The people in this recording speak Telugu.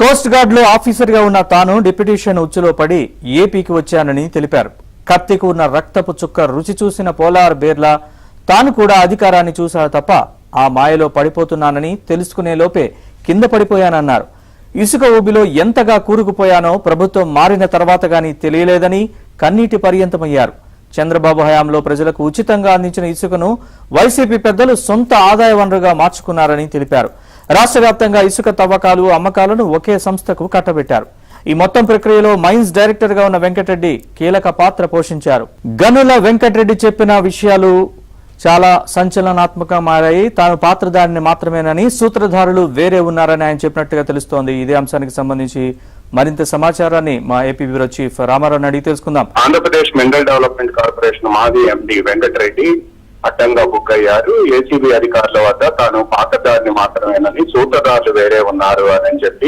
కోస్ట్ గార్డ్ లో ఆఫీసర్ గా ఉన్న తాను డిప్యూటేషన్ ఉచ్చులో పడి ఏపీకి వచ్చానని తెలిపారు. కత్తికి ఉన్న రక్తపు చుక్క రుచి చూసిన పోలార్ బేర్లా తాను కూడా అధికారాన్ని చూసా తప్ప ఆ మాయలో పడిపోతున్నానని తెలుసుకునే లోపే కింద పడిపోయానన్నారు. ఇసుక ఊబిలో ఎంతగా కూరుకుపోయానో ప్రభుత్వం మారిన తర్వాత గానీ తెలియలేదని కన్నీటి పర్యంతమయ్యారు. చంద్రబాబు హయాంలో ప్రజలకు ఉచితంగా అందించిన ఇసుకను వైసీపీ పెద్దలు సొంత ఆదాయ వనరుగా మార్చుకున్నారని తెలిపారు. రాష్ట్ర వ్యాప్తంగా ఇసుక తవ్వకాలు, అమ్మకాలను ఒకే సంస్థకు కట్టబెట్టారు. ఈ మొత్తం ప్రక్రియలో మైన్స్ డైరెక్టర్ గా ఉన్న వెంకటరెడ్డి కీలక పాత్ర పోషించారు. గనుల వెంకటరెడ్డి చెప్పిన విషయాలు చాలా సంచలనాత్మకంగా మారాయి. తాను పాత్రధారిని మాత్రమేనని, సూత్రధారులు వేరే ఉన్నారని ఆయన చెప్పినట్టుగా తెలుస్తోంది. ఇదే అంశానికి సంబంధించి మరింత సమాచారాన్ని మా ఏపీ బ్యూరో చీఫ్ రామారావు అడిగి తెలుసుకుందాం. ఆంధ్రప్రదేశ్ మినరల్ డెవలప్మెంట్ కార్పొరేషన్ మాజీ ఎండీ వెంకటరెడ్డి అడ్డంగా బుక్ అయ్యారు. ఏసీబీ అధికారుల వద్ద తాను పాత్రధారిని మాత్రమేనని, సూత్రధారులు వేరే ఉన్నారు అని చెప్పి